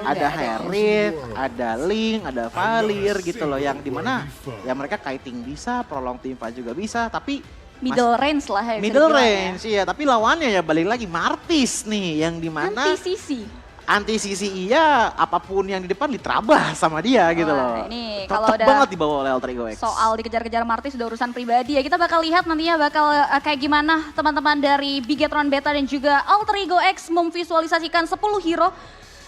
ada Harith, ada Link, ada Valir gitu loh. Yang dimana ya mereka kiting bisa, prolong teamfight juga bisa. Tapi middle range lah ya. middle range, iya. Tapi lawannya ya balik lagi Martis nih. Yang dimana anti-sisi iya, apapun yang di depan diterabah sama dia gitu loh. Ini cocok banget dibawa oleh Alter Ego X. Soal dikejar-kejar Martis udah urusan pribadi ya. Kita bakal lihat nantinya bakal kayak gimana teman-teman dari Bigetron Beta dan juga Alter Ego X memvisualisasikan 10 hero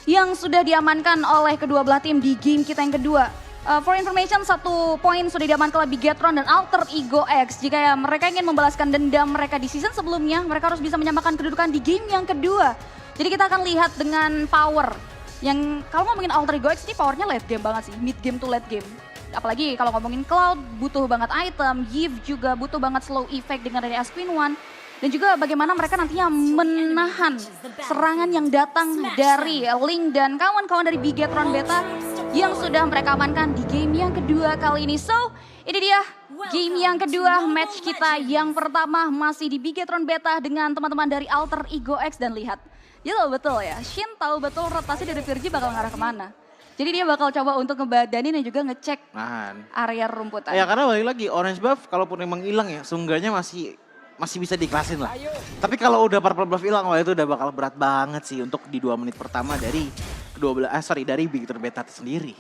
yang sudah diamankan oleh kedua belah tim di game kita yang kedua. For information, 1 poin sudah diamankan oleh Bigetron dan Alter Ego X. Jika mereka ingin membalaskan dendam mereka di season sebelumnya, mereka harus bisa menyamakan kedudukan di game yang kedua. Jadi kita akan lihat dengan power yang kalau ngomongin Alter Ego X ini powernya late game banget sih, mid game to late game. Apalagi kalau ngomongin Cloud butuh banget item, Yves juga butuh banget slow effect dengan dari Queen One. Dan juga bagaimana mereka nantinya menahan serangan yang datang dari Link dan kawan-kawan dari Bigetron Beta yang sudah mereka amankan di game yang kedua kali ini. So ini dia game yang kedua, match kita yang pertama masih di Bigetron Beta dengan teman-teman dari Alter Ego X. Dan lihat, dia tahu betul ya, Shin tahu betul rotasi dari Virgi bakal ngarah kemana. Jadi dia bakal coba untuk ngebadanin dan juga ngecek area rumputan. Ya karena balik lagi, orange buff kalaupun emang hilang ya, seenggaknya masih bisa diklasin lah. Tapi kalau udah purple buff hilang, wah itu udah bakal berat banget sih untuk di 2 menit pertama dari dari Bigetron Beta sendiri.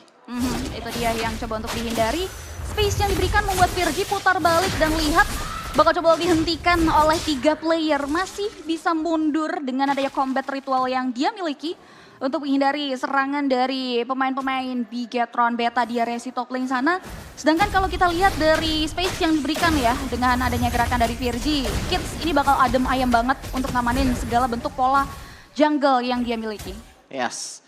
Itu dia yang coba untuk dihindari. Space yang diberikan membuat Virgi putar balik dan lihat bakal coba dihentikan oleh 3 player. Masih bisa mundur dengan adanya combat ritual yang dia miliki untuk menghindari serangan dari pemain-pemain Bigetron Beta di area si top lane sana. Sedangkan kalau kita lihat dari space yang diberikan ya dengan adanya gerakan dari Virgi, Kids ini bakal adem ayam banget untuk ngamanin segala bentuk pola jungle yang dia miliki. Yes.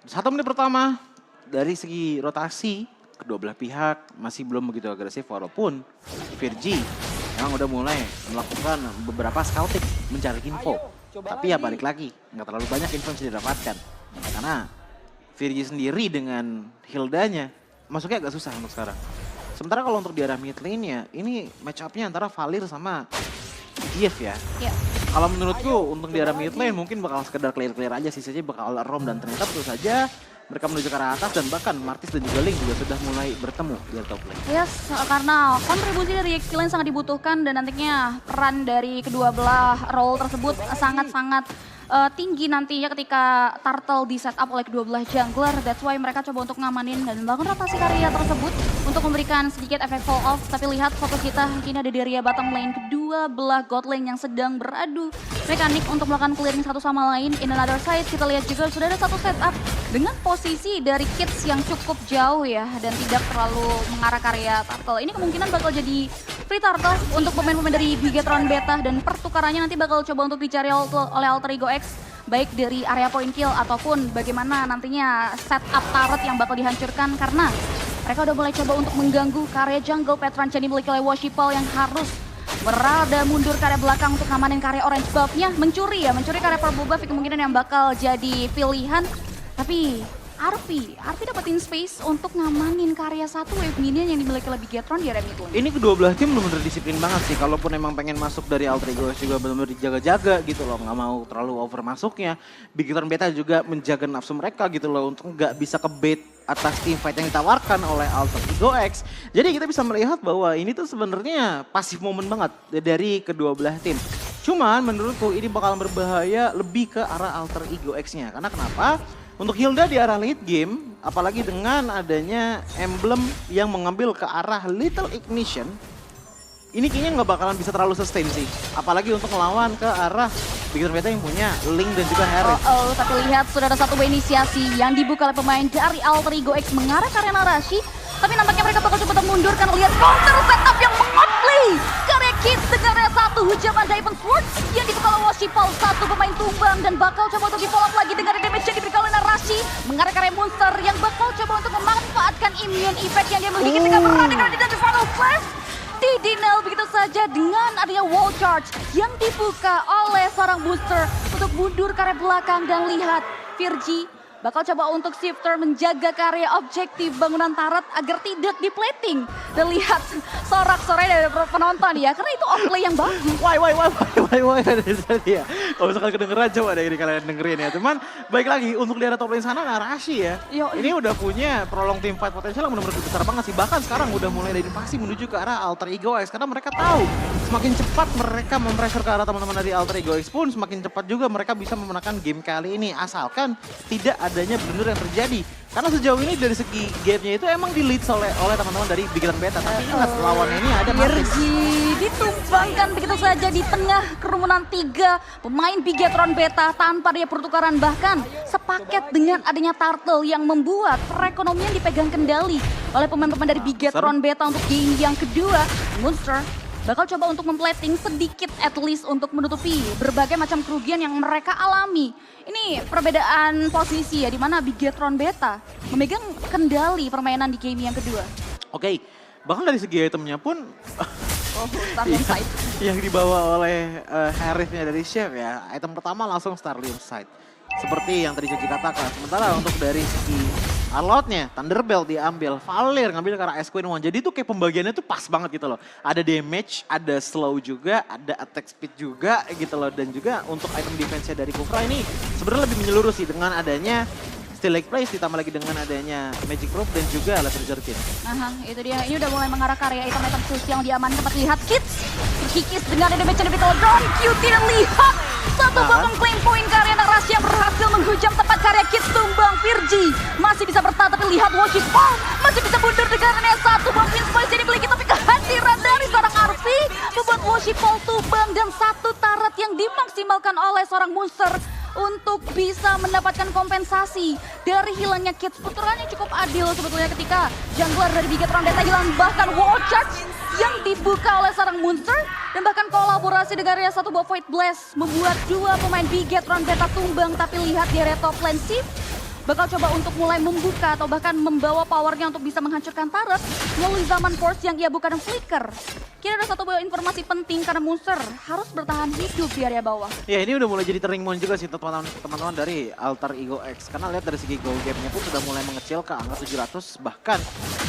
1 menit pertama dari segi rotasi kedua belah pihak masih belum begitu agresif walaupun Virgi memang udah mulai melakukan beberapa scouting mencari info. Tapi ya balik lagi, nggak terlalu banyak info yang bisa didapatkan. Karena Virgi sendiri dengan Hildanya masuknya agak susah untuk sekarang. Sementara kalau untuk di arah mid lane-nya, ini match up-nya antara Valir sama Yves ya. Kalau menurutku untuk di arah mid lane mungkin bakal sekedar clear-clear aja, sisanya bakal roam dan ternyata tentu saja mereka menuju ke arah atas dan bahkan Martis dan juga Link juga sudah mulai bertemu di top lane. Yes, karena kontribusi dari XP Lane sangat dibutuhkan dan nantinya peran dari kedua belah role tersebut sangat-sangat tinggi nantinya ketika Turtle di setup oleh kedua belah jungler. That's why mereka coba untuk ngamanin dan melakukan rotasi karya tersebut untuk memberikan sedikit efek fall off. Tapi lihat fokus kita kini ada di area bottom lane, kedua belah god lane yang sedang beradu mekanik untuk melakukan clearing satu sama lain. In another side kita lihat juga sudah ada satu setup dengan posisi dari Kids yang cukup jauh ya dan tidak terlalu mengarah ke area Turtle. Ini kemungkinan bakal jadi free Turtle untuk pemain-pemain dari Bigetron Beta dan pertukarannya nanti bakal coba untuk dicari oleh Alter Ego X. Baik dari area point kill ataupun bagaimana nantinya setup turret yang bakal dihancurkan karena mereka udah mulai coba untuk mengganggu karya jungle Petran yang dimiliki oleh Washipal yang harus berada mundur ke area belakang untuk ngamanin karya orange buff-nya. Mencuri karya purple buff kemungkinan yang bakal jadi pilihan. Tapi Arpi dapetin space untuk ngamanin karya satu wave minion yang dimiliki oleh Bigetron di area mid lane. Ini kedua belah tim benar-benar disiplin banget sih. Kalaupun emang pengen masuk dari Alter Ego juga benar-benar dijaga-jaga gitu loh. Nggak mau terlalu over masuknya. Bigetron Beta juga menjaga nafsu mereka gitu loh. Untuk nggak bisa kebait atas team fight yang ditawarkan oleh Alter Ego X. Jadi kita bisa melihat bahwa ini tuh sebenarnya pasif moment banget dari kedua belah tim. Cuman menurutku ini bakal berbahaya lebih ke arah Alter Ego X-nya. Karena kenapa? Untuk Hilda di arah late game, apalagi dengan adanya emblem yang mengambil ke arah Little Ignition, ini kayaknya nggak bakalan bisa terlalu sustain sih. Apalagi untuk melawan ke arah Bigetron Beta yang punya Link dan juga Harith. Tapi lihat sudah ada satu inisiasi yang dibuka oleh pemain dari Alter Ego X mengarah ke arena Rashi. Tapi nampaknya mereka bakal coba mundur karena lihat counter setup yang mengoplay. Karya Kids dengan area satu hujaman Diamond Sword yang dibuka oleh Washipal, satu pemain tumbang dan bakal coba untuk di-follow up lagi dengan damage yang diberikan oleh Narashi. Mengarah ke area monster yang bakal coba untuk memanfaatkan immune effect yang dia miliki ketika berada di Final Flash. Didinel begitu saja dengan adanya wall charge yang dibuka oleh seorang booster untuk mundur ke area belakang dan lihat Virgi bakal coba untuk shifter menjaga karya objektif bangunan turret agar tidak diplating Dan lihat sorak-sorai dari penonton ya, karena itu outplay yang bagus. Why ya. Kalau misalkan kedengeran coba deh ini kalian dengerin ya. Cuman baik lagi untuk di area top lane sana Narashi ya. Ini udah punya prolong team fight potensial yang benar-benar besar banget sih. Bahkan sekarang udah mulai dari invasi menuju ke arah Alter Ego X. Karena mereka tahu semakin cepat mereka mempressure ke arah teman-teman dari Alter Ego X pun semakin cepat juga mereka bisa memenangkan game kali ini. Asalkan tidak adanya blunder yang terjadi. Karena sejauh ini dari segi gamenya itu emang di-lead oleh teman-teman dari Bigetron Beta. Tapi ingat lawannya ini ada Martis. Ditumbangkan begitu saja di tengah kerumunan 3 pemain Bigetron Beta tanpa dia pertukaran. Bahkan sepaket dengan adanya Turtle yang membuat perekonomian dipegang kendali oleh pemain-pemain dari Bigetron Beta untuk game yang kedua. Monster bakal coba untuk memplating sedikit at least untuk menutupi berbagai macam kerugian yang mereka alami. Ini perbedaan posisi ya, di mana Bigetron Beta memegang kendali permainan di game yang kedua. Oke, bahkan dari segi itemnya pun Starlium Sight. yang dibawa oleh Harith-nya dari Chef ya. Item pertama langsung Starlium Sight. Seperti yang tadi Joji katakan. Sementara untuk dari segi Arlotnya, Thunderbelt diambil, Valir ngambil ke arah Ice Queen One. Jadi itu kayak pembagiannya tuh pas banget gitu loh. Ada damage, ada slow juga, ada attack speed juga gitu loh. Dan juga untuk item defense-nya dari Kufra ini sebenarnya lebih menyeluruh sih dengan adanya Still Like Place ditambah lagi dengan adanya Magic Rope dan juga Letter Jerkin. Aha, itu dia. Ini udah mulai mengarah karya item-item khusus yang diamankan. Tempat lihat Kids. Kikis dengan ada damage yang lebih tolong. Don't cutie dan lihat. Satu bottom claim point karya Narashi yang berhasil menghujam tempat karya Kids tumbang. Virgi masih bisa bertahan tapi lihat Washis. Oh, masih bisa mundur dengan satu bomb inspiration yang dimiliki. Tapi kehadiran dari seorang Arfi membuat Washipol tumbang dan satu turret yang dimaksimalkan oleh seorang Monster untuk bisa mendapatkan kompensasi dari hilangnya Kids. Puterannya cukup adil sebetulnya ketika jungler dari Bigetron Beta hilang, bahkan wall charge yang dibuka oleh seorang Monster dan bahkan kolaborasi dengan area satu Void Blast membuat dua pemain Bigetron Beta tumbang. Tapi lihat di area top lane Sif bakal coba untuk mulai membuka atau bahkan membawa powernya untuk bisa menghancurkan turret melalui zaman force yang ia buka dan flicker. Kira ada satu buah informasi penting karena Monster harus bertahan hidup di area bawah. Ya ini udah mulai jadi turning point juga sih teman-teman dari Alter Ego X. Karena lihat dari segi goal game-nya pun sudah mulai mengecil ke angka 700. Bahkan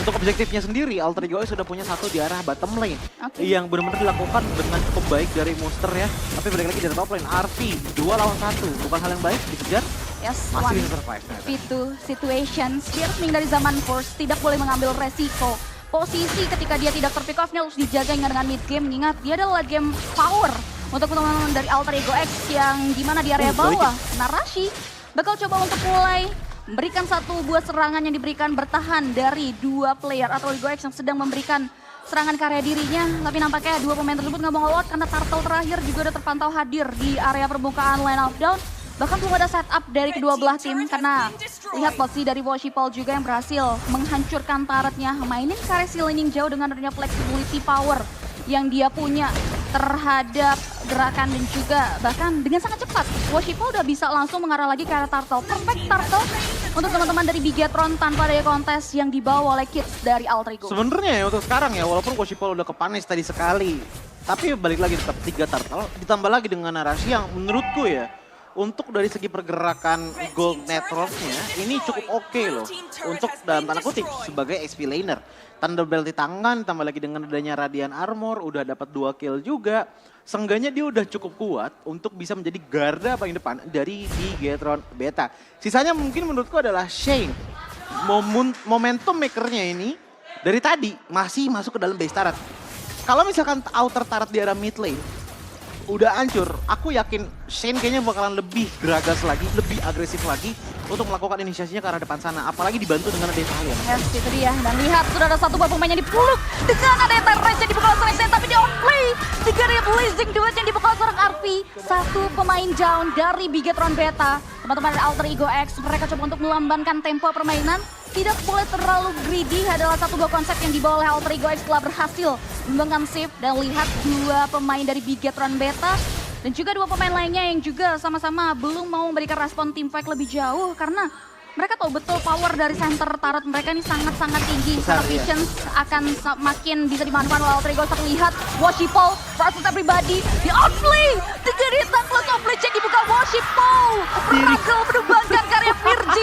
untuk objektifnya sendiri Alter Ego X sudah punya satu di arah bottom lane. Yang benar-benar dilakukan dengan cukup baik dari Monster ya. Tapi balik lagi dari top lane, RV 2 lawan 1. Bukan hal yang baik, dikejar. Yes, masih bisa survive. Itu situations. Cheersming dari zaman Force tidak boleh mengambil resiko. Posisi ketika dia tidak terpick off-nya harus dijaga dengan mid game. Mengingat dia adalah game power untuk teman-teman dari Alter Ego X yang dimana di area bawah. Narashi bakal coba untuk mulai memberikan satu buah serangan yang diberikan bertahan dari dua player atau Ego X yang sedang memberikan serangan karya dirinya. Tapi nampaknya dua pemain tersebut nggak mau all out karena Turtle terakhir juga udah terpantau hadir di area permukaan line of down. Bahkan belum ada setup dari kedua belah tim karena lihat posisi dari Washipol juga yang berhasil menghancurkan turretnya. Mainin karya Lining jauh dengan adanya flexibility power yang dia punya terhadap gerakan dan juga bahkan dengan sangat cepat. Washipol udah bisa langsung mengarah lagi ke arah Turtle. Perfect Turtle untuk teman-teman dari Bigetron tanpa ada kontes yang dibawa oleh Kids dari Alter Ego. Sebenarnya ya untuk sekarang ya walaupun Washipol udah kepanis tadi sekali. Tapi balik lagi tetap 3 Turtle ditambah lagi dengan Narashi yang menurutku ya untuk dari segi pergerakan gold network-nya ini cukup oke loh. Untuk dalam tanda kutip sebagai XP laner. Thunderbelt di tangan tambah lagi dengan adanya Radiant Armor udah dapat 2 kill juga. Seenggaknya dia udah cukup kuat untuk bisa menjadi garda paling depan dari Bigetron Beta. Sisanya mungkin menurutku adalah Shane. Momentum makernya ini dari tadi masih masuk ke dalam base turret. Kalau misalkan outer turret di arah mid lane udah hancur, aku yakin Shane kayaknya bakalan lebih geragas lagi, lebih agresif lagi untuk melakukan inisiasinya ke arah depan sana. Apalagi dibantu dengan ada Italian. Yes, itu dia. Dan lihat, sudah ada satu buah pemain yang dipuluk dengan ada Terrence yang dibuka oleh Shane, tapi di on-play. Tiga dari Blazing Duet yang dibuka oleh seorang Arfi. Satu pemain down dari Bigetron Beta. Teman-teman dari Alter Ego X, mereka coba untuk melambankan tempo permainan. Tidak boleh terlalu greedy adalah satu buah konsep yang dibawa oleh Alter Ego X setelah berhasil mengembangkan shift. Dan lihat dua pemain dari Bigetron Beta dan juga dua pemain lainnya yang juga sama-sama belum mau memberikan respon team fight lebih jauh karena mereka tahu betul power dari center turret mereka ini sangat-sangat tinggi. Secara vision akan makin bisa dimanfaatkan oleh Alter Ego. Kita lihat Washipol versus everybody di outplay. Tiga di close of play check dibuka Washipol. Berhasil menumbangkan karya Virgil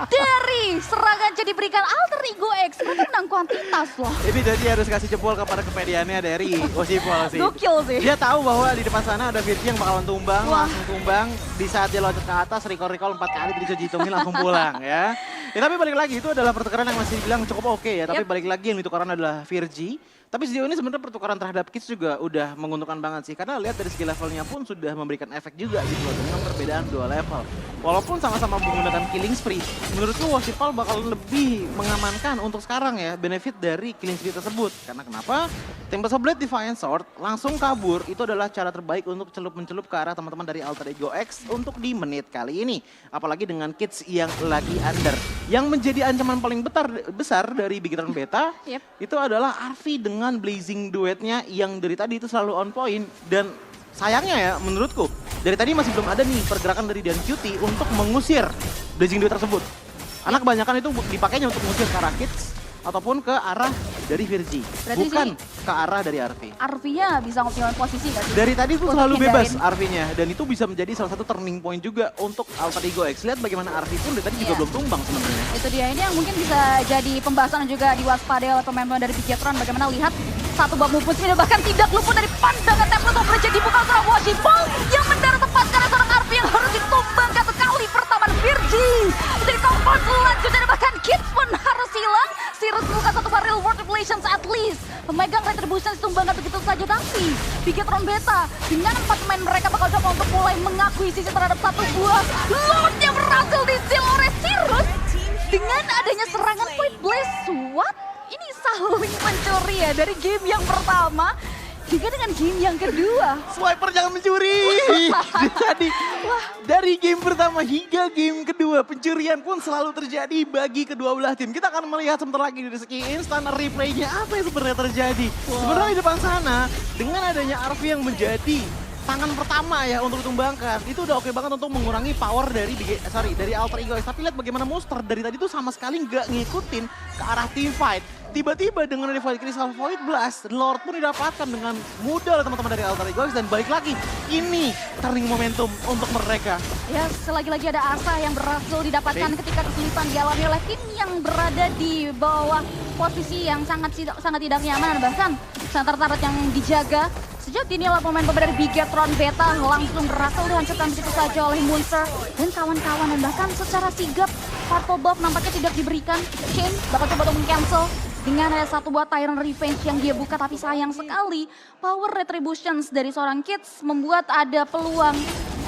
dari serangan jadi berikan Alter Ego X. Mereka menang kuantitas loh. Ini jadi harus kasih jempol kepada kepediannya dari Washipol sih. Gokil sih. Dia tahu bahwa di depan sana ada Virgi yang bakalan tumbang, Wah. langsung tumbang. Di saat dia loncat ke atas, recall 4 kali bisa dihitungin langsung pulang ya. Ya tapi balik lagi itu adalah pertukaran yang masih bilang cukup oke ya. Tapi balik lagi yang ditukaran adalah Virgi. Tapi sejauh ini sebenarnya pertukaran terhadap Kids juga udah menguntungkan banget sih. Karena lihat dari segi levelnya pun sudah memberikan efek juga gitu loh. Dengan perbedaan 2 level. Walaupun sama-sama menggunakan Killing Spree. Menurutku Washipol bakal lebih mengamankan untuk sekarang ya. Benefit dari Killing Spree tersebut. Karena kenapa? Tempest of Blade Defiant Sword langsung kabur. Itu adalah cara terbaik untuk mencelup ke arah teman-teman dari Alter Ego X untuk di menit kali ini. Apalagi dengan Kids yang lagi under. Yang menjadi ancaman paling besar dari Bigetron Beta itu adalah Arfi dengan Blazing duetnya yang dari tadi itu selalu on point. Dan sayangnya ya menurutku dari tadi masih belum ada nih pergerakan dari Dan Cutie untuk mengusir Blazing duet tersebut. Karena kebanyakan itu dipakainya untuk mengusir ke arah Kids ataupun ke arah dari Virgi. Berarti Bukan ke arah dari Arfi. Arfinya bisa ngoptimalin posisi gak sih? Dari tadi tuh Untuk selalu bebas hindarin. Arfinya. Dan itu bisa menjadi salah satu turning point juga untuk Alter Ego X. Lihat bagaimana Arfi pun dari tadi juga belum tumbang sebenarnya. Itu dia, ini yang mungkin bisa jadi pembahasan dan juga diwaspadai oleh pemain-pemain dari Bigetron. Bagaimana lihat satu bab movement ini bahkan tidak luput dari pandangan Tempest of Blade jadi bukan seorang Washipol yang mendarat tepat karena seorang Arfi yang harus ditumbangkan sekali pertama Virgi. Jadi kompon selanjutnya dan bahkan Kids pun harus hilang. Sirus bukan satu barrel world relations at least. Pemegang retribution ditumbangkan begitu saja tapi Bigetron Beta dengan 4 pemain mereka bakal coba untuk mulai mengakuisisi terhadap satu buah load yang berhasil di-seal oleh Sirus. Dengan adanya serangan Point Blaze, what? Ini saling mencuri ya dari game yang pertama juga dengan game yang kedua. Swiper jangan mencuri. Jadi dari game pertama hingga game kedua pencurian pun selalu terjadi bagi kedua belah tim. Kita akan melihat sebentar lagi dari segi instant replaynya apa yang sebenarnya terjadi. Sebenarnya di depan sana dengan adanya Arfi yang menjadi tangan pertama ya untuk ditumbangkan. Itu udah oke banget untuk mengurangi power dari dari Alter Ego X. Tapi lihat bagaimana Monster dari tadi tuh sama sekali nggak ngikutin ke arah team fight. Tiba-tiba dengan Divine Crystal Void Blast, Lord pun didapatkan dengan mudah oleh teman-teman dari Alter Ego X. Dan balik lagi, ini turning momentum untuk mereka. Ya, selagi-lagi ada asa yang berhasil didapatkan ketika kesulitan dialami oleh tim yang berada di bawah posisi yang sangat tidak nyaman. Bahkan center turret yang dijaga. Sejak inilah pemain-pemain dari Bigetron Beta langsung berhasil dihancurkan begitu saja oleh Monster dan kawan-kawan. Dan bahkan secara sigap, Purple Buff nampaknya tidak diberikan. Shane bakal coba untuk meng-cancel dengan ada satu buah Tyrant Revenge yang dia buka. Tapi sayang sekali, power retributions dari seorang Kids membuat ada peluang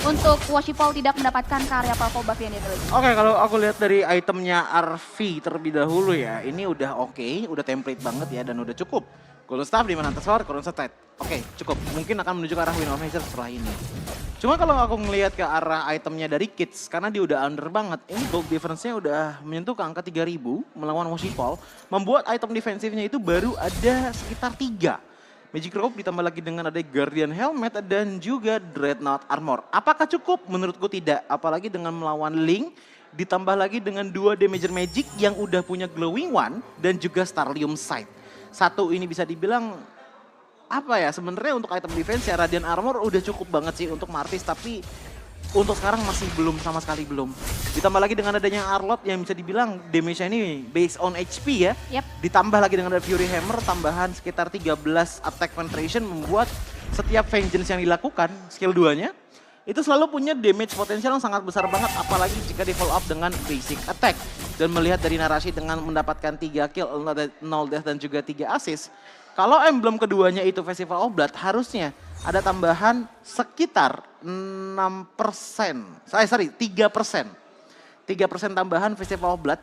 untuk Washipol tidak mendapatkan karya Purple Buff yang dia tulis. Oke, kalau aku lihat dari itemnya Arfi terlebih dahulu ya, ini udah oke, udah template banget ya dan udah cukup. Golden Staff di mana Sword, Crown Set. Oke, cukup. Mungkin akan menuju ke arah Win of Nature setelah ini. Cuma kalau aku ngelihat ke arah itemnya dari Kids, karena dia udah under banget, ini gold difference-nya udah menyentuh ke angka 3000 melawan Washipol, membuat item defensifnya itu baru ada sekitar 3. Magic Robe ditambah lagi dengan ada Guardian Helmet dan juga Dreadnought Armor. Apakah cukup? Menurutku tidak. Apalagi dengan melawan Link, ditambah lagi dengan 2 Damager Magic yang udah punya Glowing One dan juga Starlium Sight. Satu ini bisa dibilang apa ya, sebenarnya untuk item defense ya Radiant Armor udah cukup banget sih untuk Martis, tapi untuk sekarang masih belum, sama sekali belum. Ditambah lagi dengan adanya Arlot yang bisa dibilang damage-nya ini based on HP ya. Ditambah lagi dengan ada Fury Hammer tambahan sekitar 13 attack penetration membuat setiap vengeance yang dilakukan skill 2-nya itu selalu punya damage potensial yang sangat besar banget, apalagi jika di follow up dengan basic attack. Dan melihat dari narasi dengan mendapatkan 3 kill, 0 death dan juga 3 assist, kalau emblem keduanya itu Festival of Blood, harusnya ada tambahan sekitar 6%, 3%. 3% tambahan Festival of Blood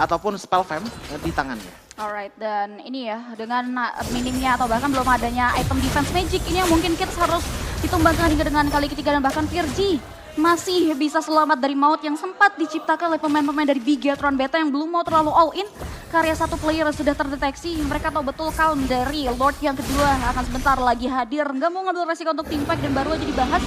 ataupun Spell Fam di tangannya. Alright, dan ini ya dengan minimnya atau bahkan belum adanya item defense magic, ini yang mungkin Kids harus ditumbangkan hingga dengan kali ketiga. Dan bahkan Virgi masih bisa selamat dari maut yang sempat diciptakan oleh pemain-pemain dari Bigetron Beta yang belum mau terlalu all in. Karya satu player sudah terdeteksi, mereka tahu betul count dari Lord yang kedua akan sebentar lagi hadir. Nggak mau ngambil resiko untuk team fight dan baru aja dibahas.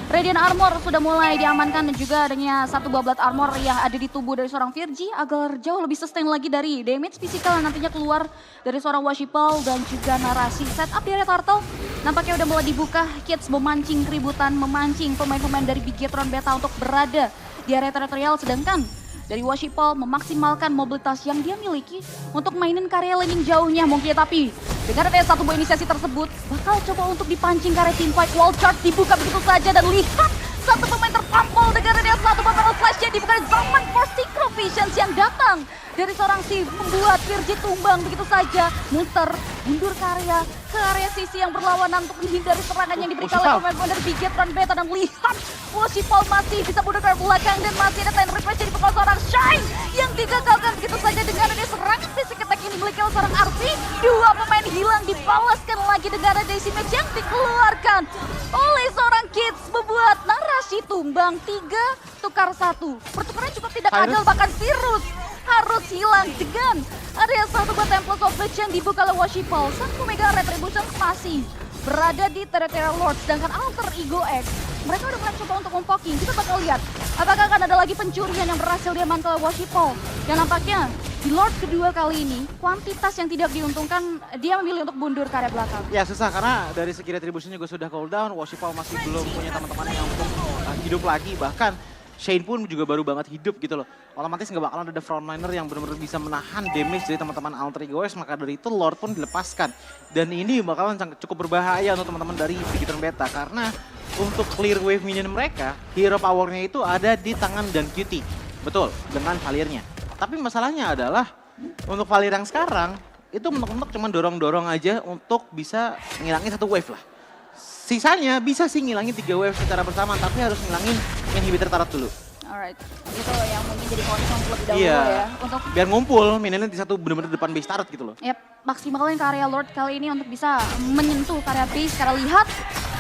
Radiant Armor sudah mulai diamankan dan juga adanya satu buah Blood Armor yang ada di tubuh dari seorang Virgi agar jauh lebih sustain lagi dari damage fisikal yang nantinya keluar dari seorang Washipol dan juga narasi. Setup di area Turtle nampaknya udah mulai dibuka. Kids memancing keributan, memancing pemain-pemain dari Bigetron Beta untuk berada di area teritorial, sedangkan dari Washipal memaksimalkan mobilitas yang dia miliki untuk mainin karya laning jauhnya mungkin, tapi dengan adanya satu buah inisiasi tersebut bakal coba untuk dipancing karya teamfight. Wall charge dibuka begitu saja dan lihat satu pemain tertampol dengan adanya satu battle flash yang dibuka dari zaman for Synchro Visions yang datang dari seorang Sif membuat Virgi tumbang begitu saja. Munster mundur karya ke area sisi yang berlawanan untuk menghindari serangan yang diberikan oleh pemain-pemain dari Bigetron Beta, dan lihat Washipal masih bisa mundur ke belakang dan masih ada time refresh dari pukul seorang Shine yang digagalkan begitu saja dengan adanya serangan fisik attack yang dimiliki oleh seorang Arfi. Dua pemain hilang dibalaskan lagi dengan ada Daisy Match yang dikeluarkan oleh seorang Kids membuat narasi tumbang 3 tukar 1. Pertukaran cukup tidak adil, bahkan Virus harus hilang dengan ada yang satu buat Temples of Rage yang dibuka oleh Washipal. Sang Omega Retribution masih berada di Territorial Lord, sedangkan Alter Ego X mereka udah mulai coba untuk mempoking. Kita bakal lihat apakah akan ada lagi pencurian yang berhasil diamankan oleh Washipal. Dan nampaknya di Lord kedua kali ini kuantitas yang tidak diuntungkan, dia memilih untuk mundur ke area belakang. Ya susah karena dari segi retribution juga sudah cooldown, Washipal masih belum punya teman-teman yang untuk hidup lagi, bahkan Shane pun juga baru banget hidup gitu loh. Otomatis nggak bakalan ada frontliner yang benar-benar bisa menahan damage dari teman-teman Alter Ego X, maka dari itu Lord pun dilepaskan. Dan ini bakalan cukup berbahaya untuk teman-teman dari Bigetron Beta, karena untuk clear wave minion mereka, hero powernya itu ada di tangan dan QT. Betul, dengan Valirnya. Tapi masalahnya adalah untuk Valir yang sekarang, itu mentok-mentok cuma dorong-dorong aja untuk bisa ngilangin satu wave lah. Sisanya bisa sih ngilangin 3 wave secara bersamaan, tapi harus ngilangin inhibitor turret dulu. Alright, itu yang mungkin jadi concern lebih dahulu ya. Untuk biar ngumpul, minionnya di satu bener-bener depan base turret gitu loh. Yap, maksimalin karya Lord kali ini untuk bisa menyentuh karya base. Karena lihat,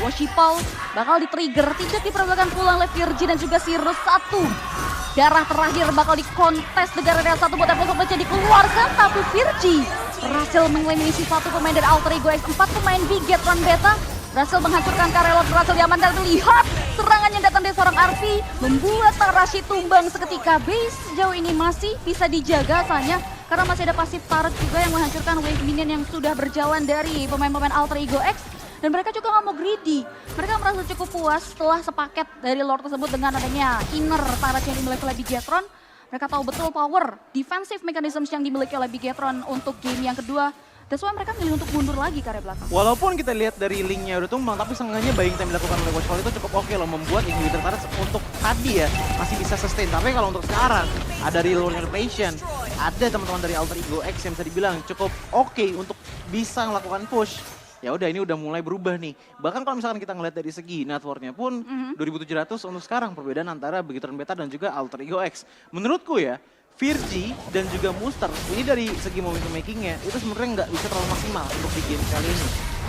Washipal bakal di-trigger, tidak diperbolehkan pulang oleh Virgi dan juga Sirus 1. Darah terakhir bakal dikontes dengan area satu buat Temples of Rage dikeluarkan, tapi Virgi berhasil mengeliminasi satu pemain dari Alter Ego X. 4 pemain Bigetron Beta berhasil menghancurkan karya Lord, berhasil diamankan. Lihat serangan yang datang dari seorang Arfi membuat Tarashi tumbang seketika. Base sejauh ini masih bisa dijaga asalnya karena masih ada pasif turret juga yang menghancurkan wave minion yang sudah berjalan dari pemain-pemain Alter Ego X. Dan mereka juga nggak mau greedy. Mereka merasa cukup puas setelah sepaket dari Lord tersebut dengan adanya inner turret yang dimiliki oleh Bigetron. Mereka tahu betul power defensive mechanisms yang dimiliki oleh Bigetron untuk game yang kedua. That's why mereka milih untuk mundur lagi ke area belakang. Walaupun kita lihat dari linknya udah tumbang, tapi seenggaknya buying time dilakukan oleh Washipal itu cukup oke loh, membuat inhibitor turret untuk tadi ya masih bisa sustain. Tapi kalau untuk sekarang ada real world patient, ada teman-teman dari Alter Ego X yang bisa dibilang cukup oke untuk bisa melakukan push. Ya udah, ini udah mulai berubah nih. Bahkan kalau misalkan kita ngeliat dari segi net worth-nya pun 2.700 untuk sekarang, perbedaan antara Bigetron Beta dan juga Alter Ego X. Menurutku ya, Virgi dan juga Munster ini dari segi momentum makingnya itu sebenarnya nggak bisa terlalu maksimal untuk di game kali ini.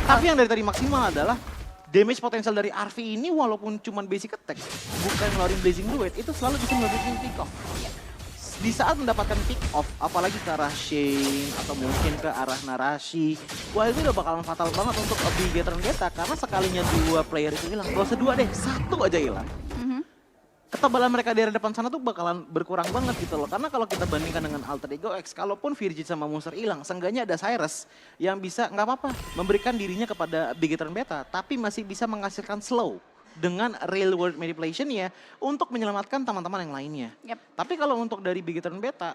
Tapi yang dari tadi maksimal adalah damage potensial dari Arfi ini, walaupun cuma basic attack, bukan ngeluarin Blazing Druid, itu selalu bisa ngeluarin pick off. Di saat mendapatkan pick off, apalagi ke arah Shane atau mungkin ke arah Narashi, wah itu udah bakalan fatal banget untuk Bigetron Beta, karena sekalinya 2 player itu hilang, kalau sedua deh, 1 aja hilang. Ketebalan mereka di area depan sana tuh bakalan berkurang banget gitu loh. Karena kalau kita bandingkan dengan Alter Ego X, kalaupun Virgi sama Munster hilang, seenggaknya ada Cyrus yang bisa nggak apa-apa memberikan dirinya kepada Bigetron Beta, tapi masih bisa menghasilkan slow dengan real world manipulation ya untuk menyelamatkan teman-teman yang lainnya. Tapi kalau untuk dari Bigetron Beta,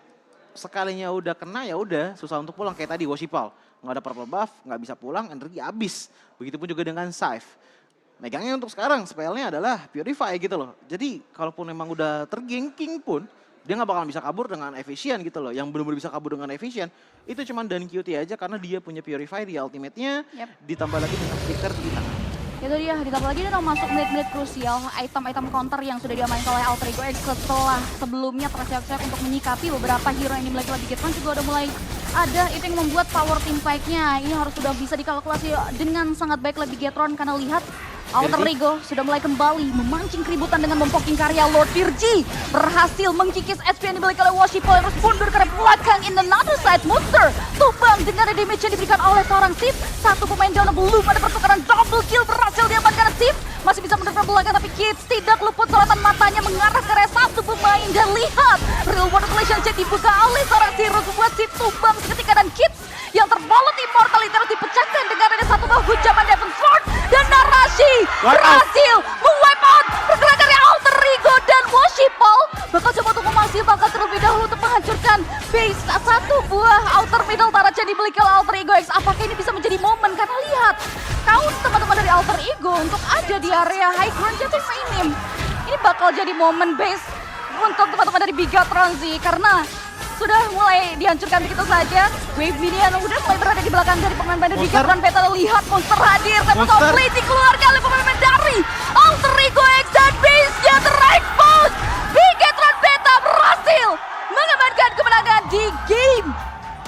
sekalinya udah kena ya udah susah untuk pulang. Kayak tadi Washipal, nggak ada purple buff, nggak bisa pulang, energi habis. Begitupun juga dengan Scythe. Megangnya untuk sekarang spellnya adalah Purify gitu loh. Jadi kalaupun memang udah tergengking pun, dia nggak bakalan bisa kabur dengan efisien gitu loh. Yang benar-benar bisa kabur dengan efisien, itu cuma Dan QT aja karena dia punya Purify di ultimate-nya, ditambah lagi dengan Flicker di tangan. Itu dia, ditambah lagi dia masuk menit-menit krusial, item-item counter yang sudah diamainkan oleh Alter Ego X setelah sebelumnya tersiap-siap untuk menyikapi beberapa hero yang dimiliki oleh Bigetron juga udah mulai ada itu yang membuat power team fight-nya. Ini harus sudah bisa dikalkulasi dengan sangat baik oleh Bigetron karena lihat Alter Ego sudah mulai kembali memancing keributan dengan mempoking karya Lord. Virgi berhasil mengkikis SP yang dimiliki oleh Washipal yang harus mundur ke belakang. In another side, Munster tumbang dengan damage yang diberikan oleh seorang Sif. Satu pemain down, belum ada pertukaran, double kill berhasil diamankan Sif. Masih bisa mundur ke belakang tapi Kids tidak luput sorotan matanya mengarah ke area satu pemain. Dan lihat, real world relationship dibuka oleh seorang Sirus membuat Sif tumbang seketika, dan Kids yang terbalut immortality harus dipecahkan dengan ada satu bahu hujaman Devon Sword. Dan Narashi berhasil meng-wipe out pergerakan dari Alter Ego dan Washipal menghancurkan base satu buah outer middle turret yang dimiliki oleh Alter Ego X. Apakah ini bisa menjadi momen? Karena lihat, count teman-teman dari Alter Ego untuk ada di area high ground jatuh minim. Ini bakal jadi momen base untuk teman-teman dari Bigatron sih, karena sudah mulai dihancurkan begitu saja. Wave minion udah mulai berada di belakang dari pemain-pemain dari Bigatron Beta. Lihat monster hadir, tapi complete dikeluarkan oleh pemain-pemain dari Alter Ego X dan base-nya terexpose. Bigatron Beta berhasil mengamankan kemenangan di game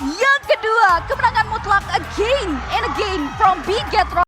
yang kedua. Kemenangan mutlak again and again from Bigatron.